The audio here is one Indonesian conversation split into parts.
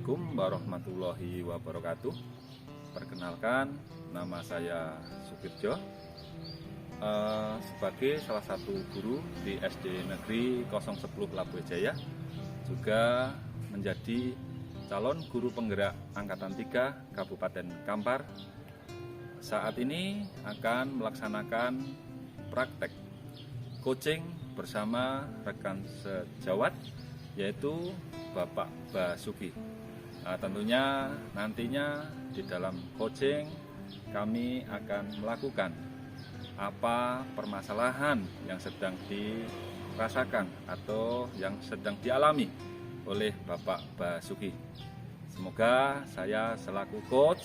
Assalamualaikum warahmatullahi wabarakatuh. Perkenalkan, nama saya Sukirjo, sebagai salah satu guru di SD Negeri 010 Labuhe Jaya, juga menjadi calon guru penggerak Angkatan 3 Kabupaten Kampar. Saat ini akan melaksanakan praktek coaching bersama rekan sejawat, yaitu Bapak Basuki. Tentunya nantinya di dalam coaching kami akan melakukan apa permasalahan yang sedang dirasakan atau yang sedang dialami oleh Bapak Basuki. Semoga saya selaku coach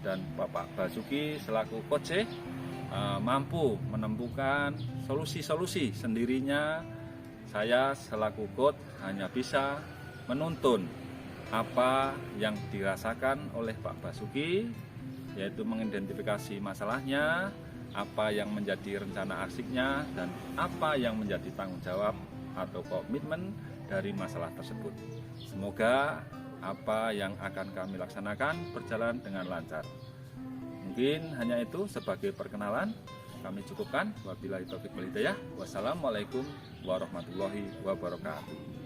dan Bapak Basuki selaku coach mampu menemukan solusi-solusi sendirinya. Saya selaku coach hanya bisa menuntun apa yang dirasakan oleh Pak Basuki, yaitu mengidentifikasi masalahnya, apa yang menjadi rencana aksinya, dan apa yang menjadi tanggung jawab atau komitmen dari masalah tersebut. Semoga apa yang akan kami laksanakan berjalan dengan lancar. Mungkin hanya itu sebagai perkenalan. Kami cukupkan. Wabillahi taufiq wal hidayah. Wassalamualaikum warahmatullahi wabarakatuh.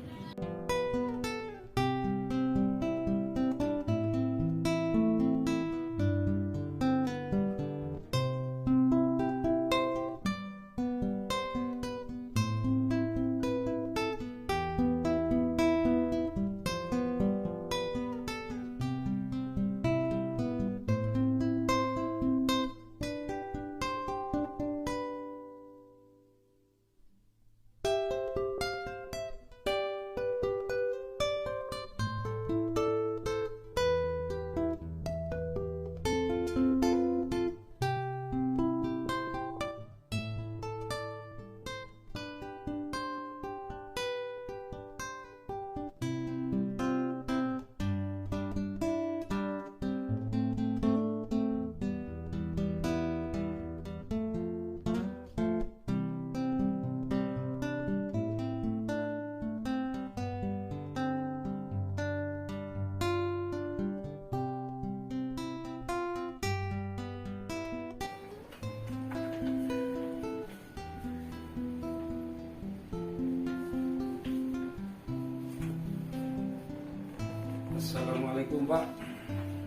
Assalamualaikum Pak.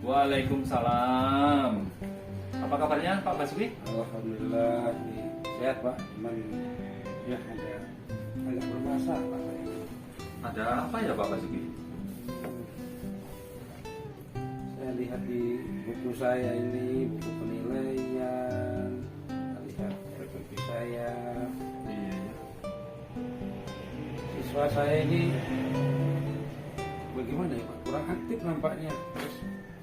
Waalaikumsalam. Apa kabarnya Pak Basuki? Alhamdulillah sehat Pak. Cuman ya agak bermasalah Pak. Ada apa ya Pak Basuki? Saya lihat di buku saya ini, buku penilaian, lihat RPP saya. Iya. Siswa saya ini bagaimana ya Pak? Kurang aktif nampaknya. Terus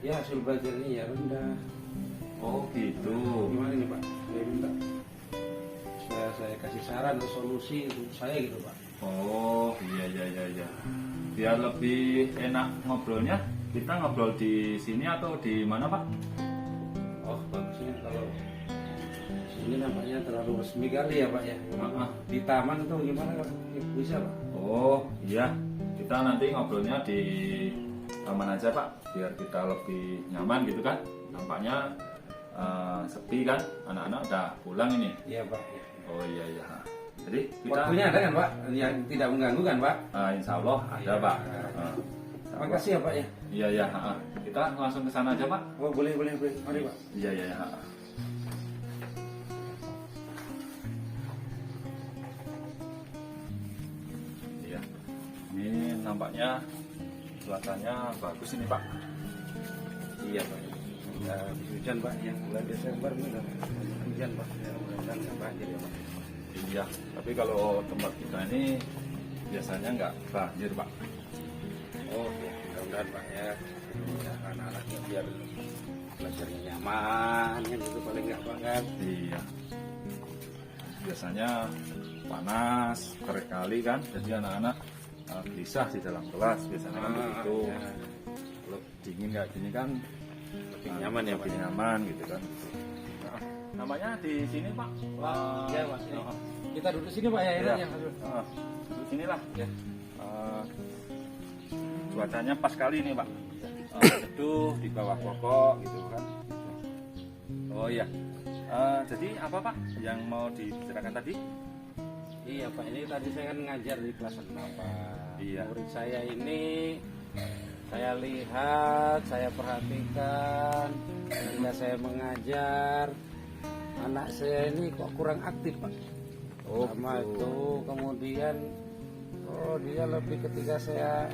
ya hasil belajarnya ya rendah. Oh gitu. Gimana nih Pak? Saya minta saya kasih saran atau solusi untuk saya gitu Pak. Oh iya. Biar lebih enak ngobrolnya, kita ngobrol di sini atau di mana Pak? Oh bagusnya kalau ini nampaknya terlalu resmi kali ya Pak ya. Di taman atau gimana Pak? Bisa Pak? Oh iya, kita nanti ngobrolnya di taman aja Pak, biar kita lebih nyaman gitu kan. Nampaknya sepi kan, anak-anak udah pulang ini. Iya Pak. Oh iya. Jadi kita Waktunya ada kan Pak? Yang tidak mengganggu kan Pak? Insya Allah ada Pak. Terima kasih ya Pak ya. Iya. Kita langsung ke sana aja Pak. Oh boleh. Mari Pak. Iya. Iya. Ini nampaknya cuacanya bagus ini Pak. Iya Pak. Ya, hujan Pak, yang bulan Desember ini udah hujan Pak. Ya, mudah-mudahan nggak banjir ya Pak. Iya. Tapi kalau tempat kita ini biasanya nggak banjir Pak. Oh ya, mudah-mudahan Pak ya. Ya, anak-anaknya biar belajarnya nyaman kan itu paling nggak banget. Iya. Biasanya panas, terik kali kan, jadi anak-anak gelisah di dalam kelas biasanya kan begitu. Ya. Kalau dingin kayak gini kan Lebih nyaman ya Pak. lebih nyaman gitu kan. Nah, namanya di sini Pak. Iya Pak. Kita duduk sini Pak ya, enak yang duduk sini lah. Ya. Cuacanya pas kali ini Pak. teduh di bawah pokok gitu kan. Oh iya. Jadi apa Pak yang mau dibicarakan tadi? Iya Pak, ini tadi saya kan ngajar di kelas 6 Pak. Iya. Murid saya ini saya lihat, saya perhatikan ketika saya mengajar, anak saya ini kok kurang aktif Pak. Oh, Sama gitu. itu kemudian dia lebih ketika saya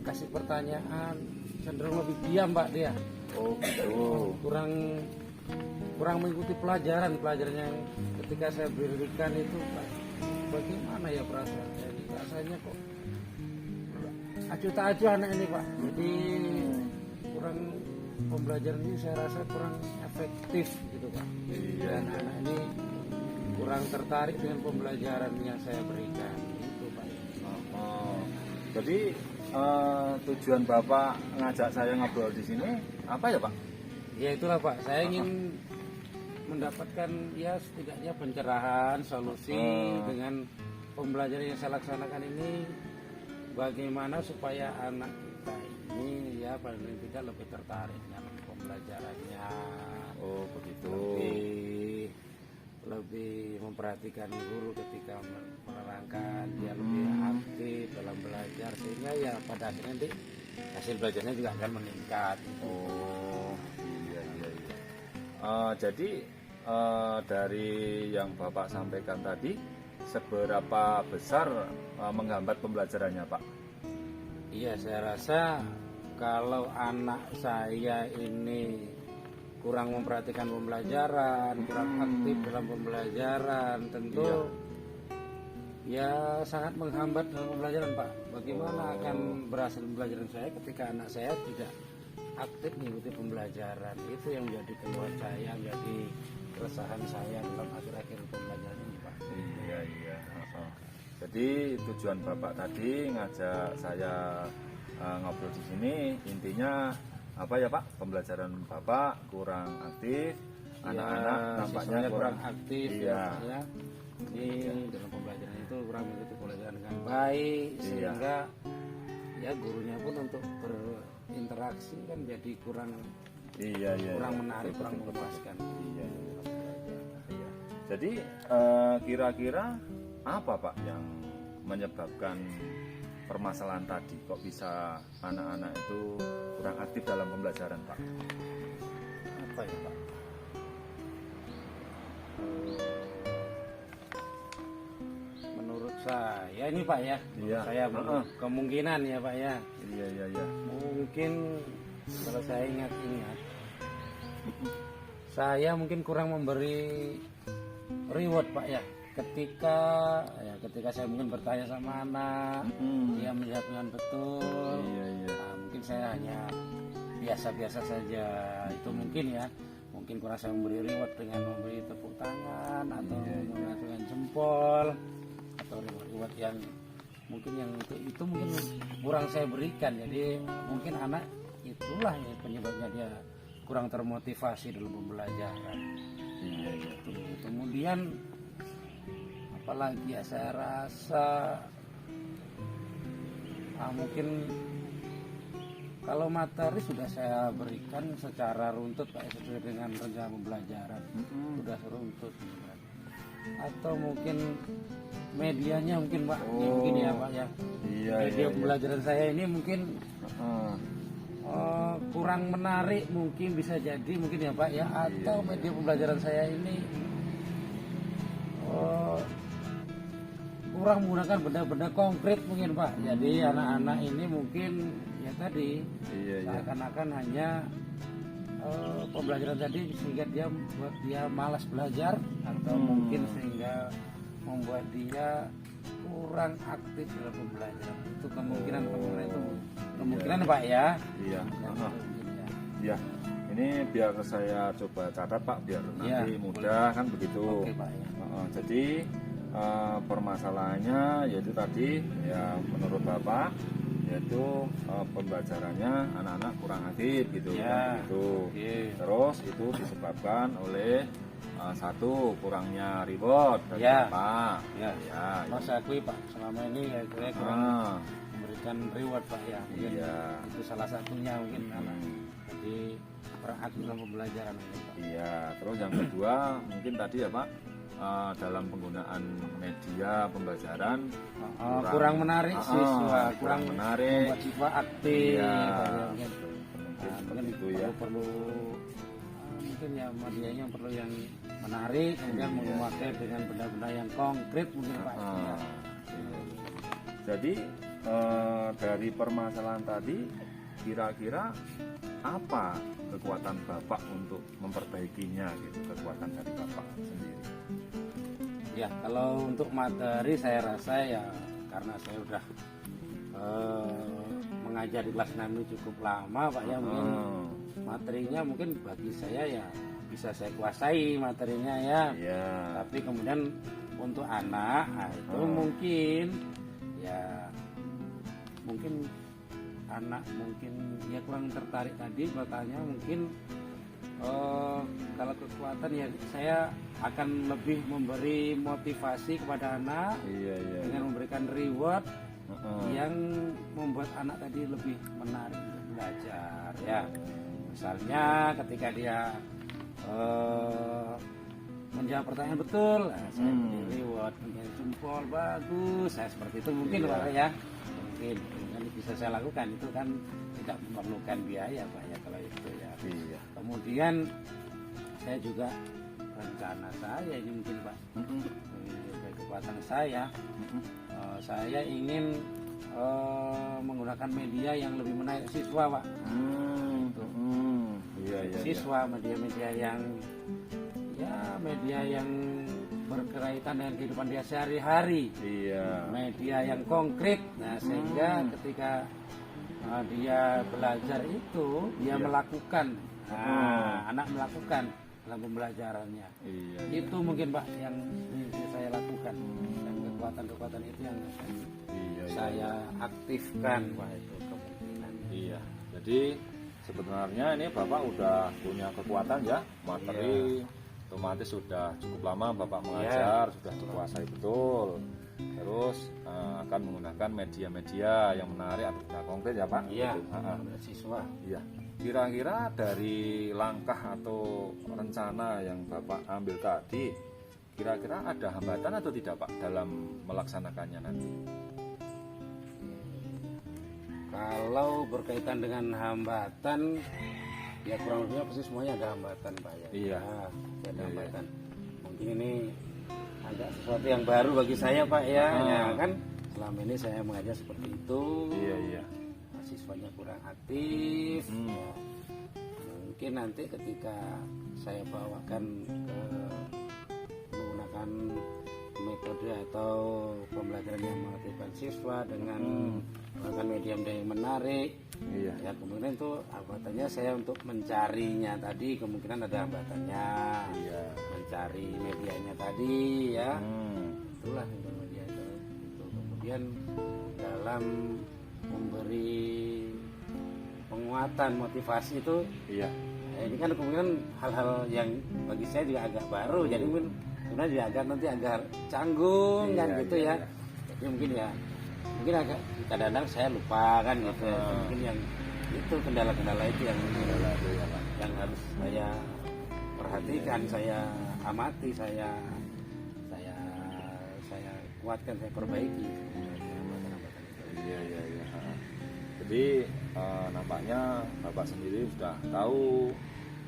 kasih pertanyaan cenderung lebih diam Pak dia. Oh gitu. Kurang mengikuti pelajarannya yang ketika saya berikan itu Pak. Bagaimana ya perasaan saya ini? Rasanya kok acuh tak acuh anak ini Pak. Jadi kurang pembelajaran ini saya rasa kurang efektif gitu Pak. Iya. Dan anak ini kurang tertarik dengan pembelajaran yang saya berikan itu Pak. Oh, jadi tujuan Bapak ngajak saya ngobrol di sini apa ya Pak? Ya itulah Pak, saya ingin mendapatkan ya setidaknya pencerahan, solusi dengan pembelajaran yang saya laksanakan ini, bagaimana supaya anak kita ini ya paling tidak lebih tertarik dengan pembelajarannya. Oh begitu. Lebih memperhatikan guru ketika menerangkan, dia lebih aktif dalam belajar sehingga ya pada akhirnya nanti hasil belajarnya juga akan meningkat. Oh iya. Jadi dari yang Bapak sampaikan tadi, seberapa besar menghambat pembelajarannya Pak? Iya, saya rasa kalau anak saya ini kurang memperhatikan pembelajaran, kurang aktif dalam pembelajaran, tentu ya sangat menghambat dalam pembelajaran Pak. Bagaimana akan berhasil pembelajaran saya ketika anak saya tidak aktif mengikuti pembelajaran? Itu yang menjadi keluhan saya, menjadi keresahan saya dalam akhir-akhir pembelajaran ini Pak. Iya. Jadi tujuan Bapak tadi ngajak saya ngobrol di sini intinya apa ya Pak? Pembelajaran Bapak kurang aktif, anak-anak nampaknya kurang aktif iya. ya. Ini dalam pembelajaran itu kurang mengikuti pembelajaran dengan baik sehingga ya gurunya pun untuk berinteraksi kan jadi kurang menarik, kurang memuaskan. Iya. Jadi kira-kira apa Pak yang menyebabkan permasalahan tadi, kok bisa anak-anak itu kurang aktif dalam pembelajaran Pak? Apa ya Pak? Menurut saya ini Pak ya, Iya. saya kemungkinan ya Pak ya. Iya. Mungkin kalau saya ingat-ingat, saya mungkin kurang memberi reward Pak ya. Ketika saya mungkin bertanya sama anak, dia melihat dengan betul. Iya. Nah, mungkin saya hanya biasa-biasa saja. Itu mungkin ya. Mungkin kurang saya memberi reward dengan memberi tepuk tangan atau dengan jempol atau reward yang mungkin yang itu mungkin kurang saya berikan. Jadi mungkin anak itulah ya penyebabnya dia kurang termotivasi dalam pembelajaran. Iya. Kemudian apalagi ya saya rasa mungkin kalau materi sudah saya berikan secara runtut Pak sesuai dengan rencana pembelajaran sudah runtut atau mungkin medianya mungkin Pak mungkin ya Pak ya media pembelajaran saya ini mungkin kurang menarik mungkin bisa jadi mungkin ya Pak ya atau media pembelajaran saya ini kurang menggunakan benda-benda konkret mungkin Pak. Jadi anak-anak ini mungkin ya tadi seakan-akan hanya pembelajaran tadi sehingga dia buat dia malas belajar atau mungkin sehingga membuat dia kurang aktif dalam pembelajaran. Itu kemungkinan Pak ya. Iya. Iya. Ini biar saya coba catat Pak biar nanti mudah kan begitu. Oke Pak ya. Jadi permasalahannya yaitu tadi ya menurut Bapak yaitu pembelajarannya anak-anak kurang aktif gitu kan gitu. Terus itu disebabkan oleh satu kurangnya reward dari Bapak. Mas saya akui Pak selama ini ya saya kurang memberi memberikan reward Pak ya, mungkin Iya. itu salah satunya mungkin anak jadi beraktif dalam pembelajaran mungkin Pak. Iya, terus yang kedua mungkin tadi ya Pak, dalam penggunaan media pembelajaran Kurang menarik siswa, kurang menarik. membuat siswa aktif Iya. Pak, ya, mungkin. Mungkin Mungkin itu ya. perlu mungkin ya medianya perlu yang menarik, kemudian memakai dengan benda-benda yang konkret mungkin Pak. Ya. Jadi dari permasalahan tadi kira-kira apa kekuatan Bapak untuk memperbaikinya gitu, kekuatan dari Bapak sendiri? Ya, kalau untuk materi saya rasa ya karena saya udah mengajar di kelas 6 ini cukup lama Pak ya, mungkin materinya mungkin bagi saya ya bisa saya kuasai materinya ya. Iya. Tapi kemudian untuk anak itu mungkin ya mungkin anak mungkin ya kurang tertarik tadi bertanya mungkin kalau kekuatan ya saya akan lebih memberi motivasi kepada anak Iya. dengan memberikan reward yang membuat anak tadi lebih menarik untuk belajar ya. Misalnya ketika dia menjawab pertanyaan betul, saya beri reward, menjadi jempol bagus, saya seperti itu mungkin Pak ya. Mungkin bisa saya lakukan, itu kan tidak memerlukan biaya Pak ya kalau itu ya. Iya. Kemudian saya juga rencana saya ini mungkin Pak, kekuatan saya ingin menggunakan media yang lebih menarik siswa Pak. Iya. Siswa media-media yang media yang berkaitan dengan kehidupan dia sehari-hari. Iya. Media yang konkret. Nah, sehingga ketika dia belajar itu dia melakukan. Anak melakukan dalam pembelajarannya. Iya. Itu mungkin Pak yang saya lakukan. Dan kekuatan-kekuatan itu yang akan saya aktifkan Pak itu kemungkinan. Iya. Jadi sebenarnya ini Bapak udah punya kekuatan ya, materi otomatis sudah cukup lama Bapak mengajar, sudah dikuasai betul. Terus akan menggunakan media-media yang menarik atau tidak konkret ya Pak? Iya, Gitu. siswa. Iya. Kira-kira dari langkah atau rencana yang Bapak ambil tadi, kira-kira ada hambatan atau tidak Pak dalam melaksanakannya nanti? Kalau berkaitan dengan hambatan, ya kurang lebih pasti semuanya ada hambatan Pak ya. Iya. Ada hambatan. Mungkin ini agak sesuatu yang baru bagi saya Pak ya. Ya kan selama ini saya mengajar seperti itu. Iya. Siswanya kurang aktif. Ya. Mungkin nanti ketika saya bawakan ke menggunakan metode atau pembelajaran yang mengaktifkan siswa dengan menggunakan media-media yang menarik, ya kemudian itu hambatannya saya untuk mencarinya tadi kemungkinan ada hambatannya, mencari medianya tadi ya, itulah media itu. Kemudian dalam memberi penguatan motivasi itu, ini kan kemungkinan hal-hal yang bagi saya juga agak baru, jadi mungkin sebenarnya juga nanti agak canggung kan gitu ya. Jadi mungkin agak kadang-kadang saya lupa kan gitu. Mungkin yang itu kendala-kendala itu yang harus saya perhatikan, saya amati, saya kuatkan, saya perbaiki. Iya. Jadi nampaknya Bapak sendiri sudah tahu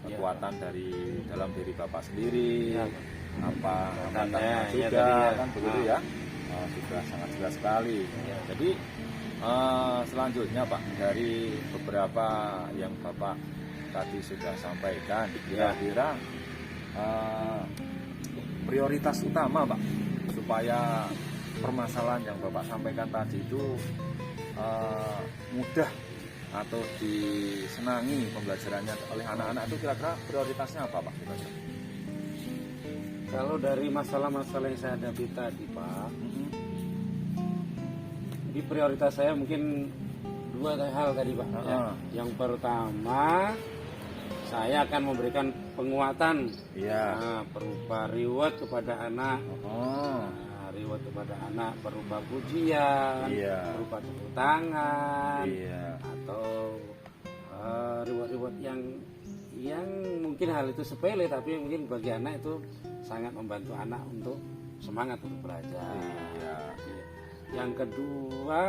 kekuatan dari dalam diri Bapak sendiri, apa hambatannya juga kan begitu ya. Sudah sangat jelas sekali. Jadi selanjutnya Pak, dari beberapa yang Bapak tadi sudah sampaikan, kira-kira prioritas utama Pak supaya permasalahan yang Bapak sampaikan tadi itu mudah atau disenangi pembelajarannya oleh anak-anak, itu kira-kira prioritasnya apa Pak? Kalau dari masalah-masalah yang saya hadapi tadi Pak, di prioritas saya mungkin dua hal tadi Pak. Yang pertama, saya akan memberikan penguatan berupa reward kepada anak. reward kepada anak berupa pujian, Iya. berupa tepuk tangan, Iya. atau reward-reward yang mungkin hal itu sepele, tapi mungkin bagi anak itu sangat membantu anak untuk semangat untuk belajar. Iya. Yang kedua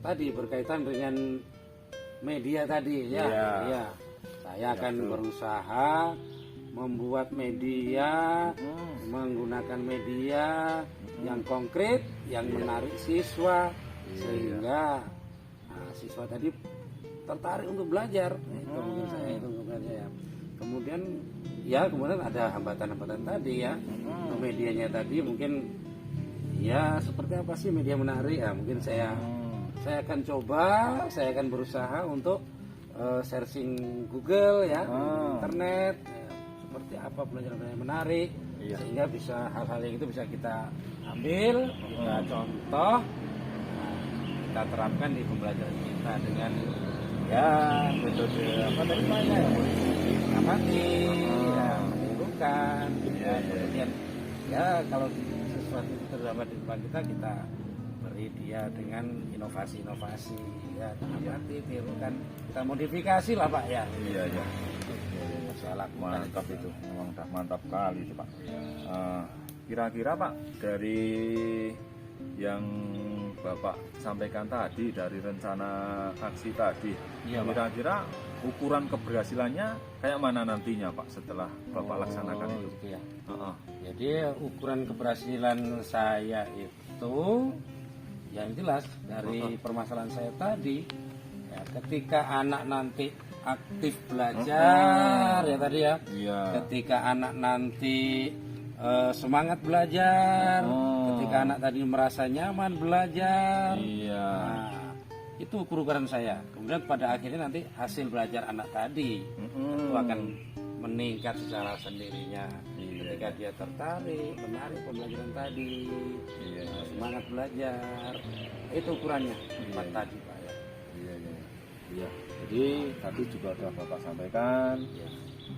tadi berkaitan dengan media tadi, ya. Iya. Iya. Saya akan betul. berusaha membuat media, menggunakan media yang konkret, yang menarik siswa, Iya. sehingga siswa tadi tertarik untuk belajar. Itu mungkin saya itu untuk belajar ya. Kemudian ada hambatan-hambatan tadi ya. Untuk medianya tadi mungkin ya seperti apa sih media menarik ya, mungkin saya akan coba, saya akan berusaha untuk searching Google ya, internet ya, seperti apa pelajaran yang menarik, Iya. sehingga bisa hal-hal yang itu bisa kita ambil, kita contoh, kita terapkan di pembelajaran kita dengan ya metode apa tadi Pak ya, amati, ya menirukan, ya, kemudian ya kalau sesuatu itu terdapat di depan kita beri dia dengan inovasi-inovasi, ya amati, tirukan, kita modifikasi lah Pak ya. Iya, iya. Saya lakukan. Mantap itu, memang udah mantap kali itu Pak. Kira-kira Pak, dari yang Bapak sampaikan tadi, dari rencana aksi tadi, Iya, Pak. kira-kira ukuran keberhasilannya kayak mana nantinya Pak setelah Bapak laksanakan itu? Gitu ya. Heeh. Jadi ukuran keberhasilan saya itu yang jelas dari permasalahan saya tadi ya, ketika anak nanti aktif belajar ya tadi ya, Iya. ketika anak nanti semangat belajar, ketika anak tadi merasa nyaman belajar, Iya. nah, itu ukuran saya. Kemudian pada akhirnya nanti hasil belajar anak tadi itu akan meningkat secara sendirinya. Iya, Ketika dia tertarik, menarik pembelajaran tadi, Iya, iya. semangat belajar, itu ukurannya empat Iya. tadi Pak ya. Iya, iya. Iya. Jadi tadi juga sudah Bapak sampaikan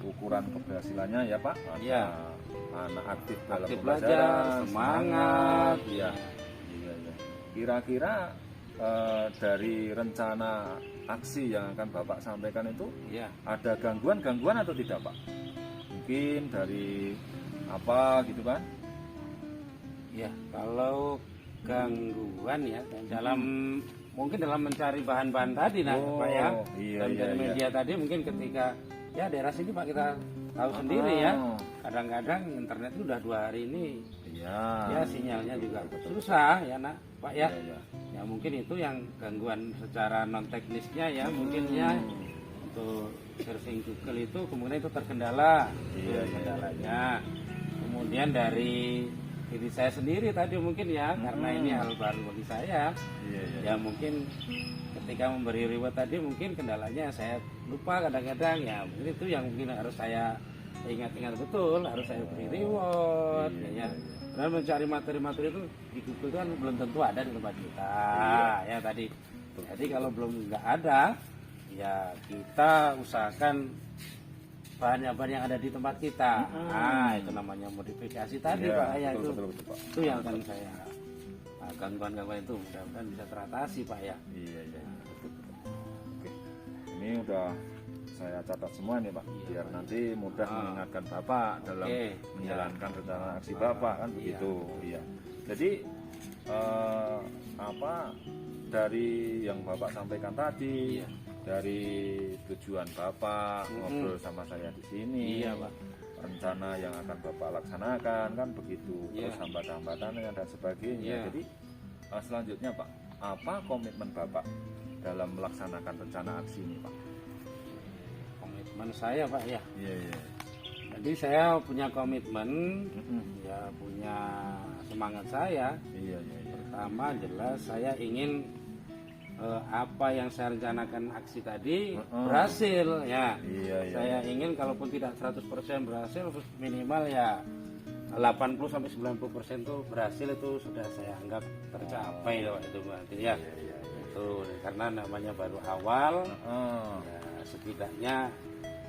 ukuran keberhasilannya ya Pak. Ada Iya. anak aktif dalam Aktif pembelajaran, belajar, semangat. Iya. Iya, iya. Kira-kira dari rencana aksi yang akan Bapak sampaikan itu Iya. ada gangguan atau tidak Pak? Mungkin dari apa gitu kan? Ya, kalau gangguan ya dalam mungkin dalam mencari bahan-bahan tadi nah Pak ya. Iya, Dan iya, dari iya. media tadi mungkin ketika ya daerah sini Pak kita tahu sendiri ya. Kadang-kadang internet itu udah 2 hari ini Iya. ya sinyalnya juga susah ya nak Pak ya. Iya, iya. Ya mungkin itu yang gangguan secara non teknisnya ya mungkin ya. Untuk searching Google itu kemudian itu terkendala. Iya, iya. Kendalanya. Kemudian dari diri saya sendiri tadi mungkin ya karena ini hal baru bagi saya. Iya, iya. Ya mungkin ketika memberi reward tadi mungkin kendalanya saya lupa kadang-kadang ya mungkin itu yang mungkin harus saya ingat-ingat betul, harus saya beri reward Iya, ya. Karena mencari materi-materi itu di Google itu kan belum tentu ada di tempat kita ya tadi. Jadi kalau belum nggak ada ya kita usahakan bahan-bahan yang ada di tempat kita. Nah, itu namanya modifikasi tadi Iya, Pak ya betul, itu. betul, Pak. Itu yang akan saya gangguan-gangguan itu mudah-mudahan bisa teratasi Pak ya. Iya, iya. Betul, betul. Oke. Ini udah saya catat semua nih Pak, biar nanti mudah mengingatkan Bapak dalam Oke. menjalankan rencana aksi Bapak kan begitu. Iya. Jadi apa dari yang Bapak sampaikan tadi, Iya. dari tujuan Bapak ngobrol sama saya di sini, Iya, Pak. rencana yang akan Bapak laksanakan kan begitu, Iya. terus hambatan-hambatannya dan sebagainya. Iya. Jadi selanjutnya Pak, apa komitmen Bapak dalam melaksanakan rencana aksi ini Pak? Komitmen saya Pak ya. Iya, iya. Jadi saya punya komitmen, ya punya semangat saya. Iya, iya, iya. Pertama jelas saya ingin apa yang saya rencanakan aksi tadi berhasil ya. Iya, iya. Saya ingin kalaupun tidak 100% berhasil minimal ya 80 sampai 90% itu berhasil, itu sudah saya anggap tercapai loh itu berarti ya. Itu karena namanya baru awal. Ya, setidaknya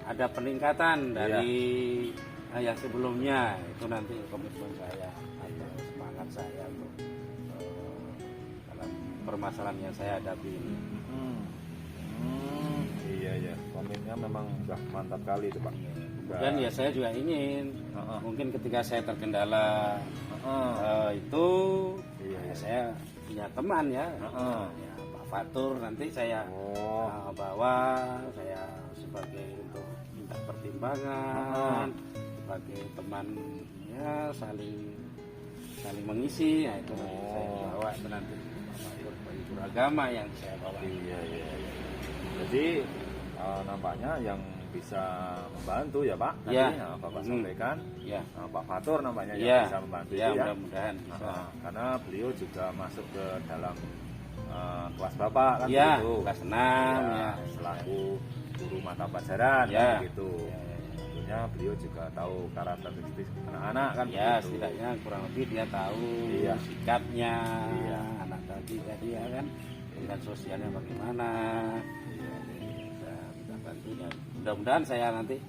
ada peningkatan dari yang sebelumnya, itu nanti komitmen saya atau saya untuk dalam permasalahan yang saya hadapi ini. Iya ya, komitmennya memang udah mantap kali itu Pak. Dan ya saya juga ingin mungkin ketika saya terkendala itu Iya, iya. saya punya teman ya, ya Pak Fatur, nanti saya bawa saya sebagai untuk minta pertimbangan, sebagai teman ya saling mengisi, ya itu saya bawa itu nanti Pak Ibu agama yang saya bawa. Iya. Jadi nampaknya yang bisa membantu ya Pak. Tadi Ya. Bapak sampaikan. Ya. Pak Fatur nampaknya Ya. yang bisa membantu Ya, itu ya. mudah-mudahan bisa. Karena beliau juga masuk ke dalam kelas Bapak kan Ya, begitu. kelas 6 Ya, ya. selaku guru mata pelajaran Ya. kan begitu. Ya. Tentunya beliau juga tahu karakteristik anak-anak kan Ya, begitu. setidaknya kurang lebih dia tahu Iya. sikapnya Iya. anak tadi ya kan, dengan sosialnya bagaimana. Iya. Kita bantu ya. Mudah-mudahan saya nanti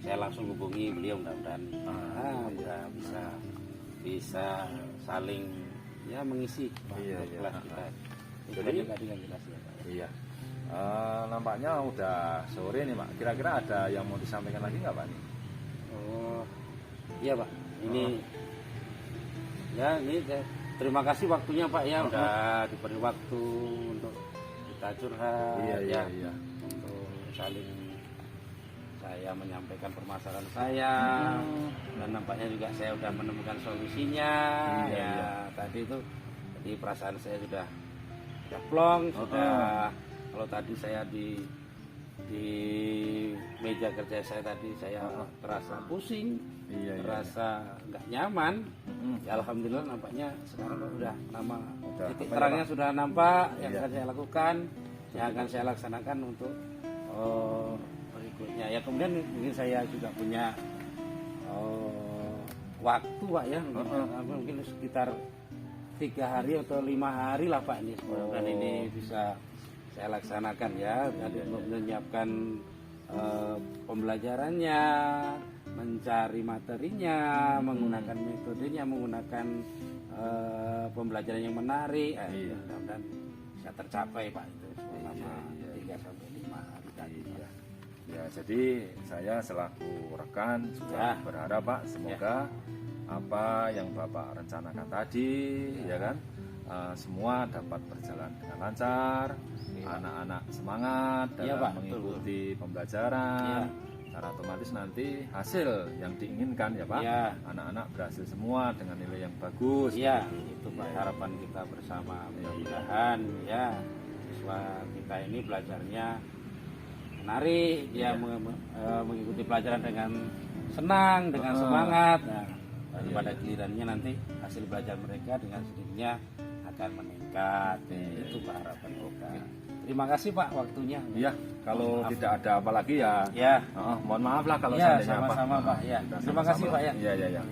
saya langsung hubungi beliau, mudah-mudahan bisa saling ya mengisi Iya, iya. kelas kita. Itu Jadi- tadi kan jelas ya Pak. Iya. Nampaknya udah sore nih Pak. Kira-kira ada yang mau disampaikan lagi nggak Pak nih? Oh, iya Pak. Ini ya ini terima kasih waktunya Pak ya, udah diberi waktu untuk kita curhat ya, untuk saling saya menyampaikan permasalahan saya, dan nampaknya juga saya sudah menemukan solusinya. Iya, Ya tadi itu, jadi perasaan saya sudah plong, sudah kalau tadi saya di meja kerja saya tadi saya terasa pusing, Iya. terasa nggak nyaman. Ya alhamdulillah nampaknya sekarang udah nama Udah, titik apa ya, terangnya Pak? sudah nampak yang Iya. akan saya lakukan, yang akan saya laksanakan untuk berikutnya. Ya kemudian mungkin saya juga punya waktu Pak ya, mungkin sekitar 3 hari atau 5 hari lah Pak ini, dan ini bisa saya laksanakan ya. Tadi menyiapkan pembelajarannya, mencari materinya, menggunakan metodenya, menggunakan pembelajaran yang menarik. Mudah-mudahan bisa tercapai Pak itu selama 3 sampai 5 hari tadi. Iya. Ya, jadi saya selaku rekan juga berharap Pak, semoga apa yang Bapak rencanakan tadi, ya kan, semua dapat berjalan dengan lancar, anak-anak semangat dalam Pak, mengikuti pembelajaran, secara otomatis nanti hasil yang diinginkan ya Pak, anak-anak berhasil semua dengan nilai yang bagus. Iya, begitu. itu Pak harapan kita bersama. Mudah-mudahan ya siswa kita ini belajarnya menarik, dia mengikuti pelajaran dengan senang, dengan semangat. Nah, pada gilirannya nanti hasil belajar mereka dengan sendirinya akan meningkat. Itu Pak harapan kita. Terima kasih Pak waktunya. Iya, kalau tidak ada apa lagi ya. Ya. Mohon maaf lah kalau Ya, seandainya apa. sama-sama Pak ya. Terima kasih Pak ya. Iya.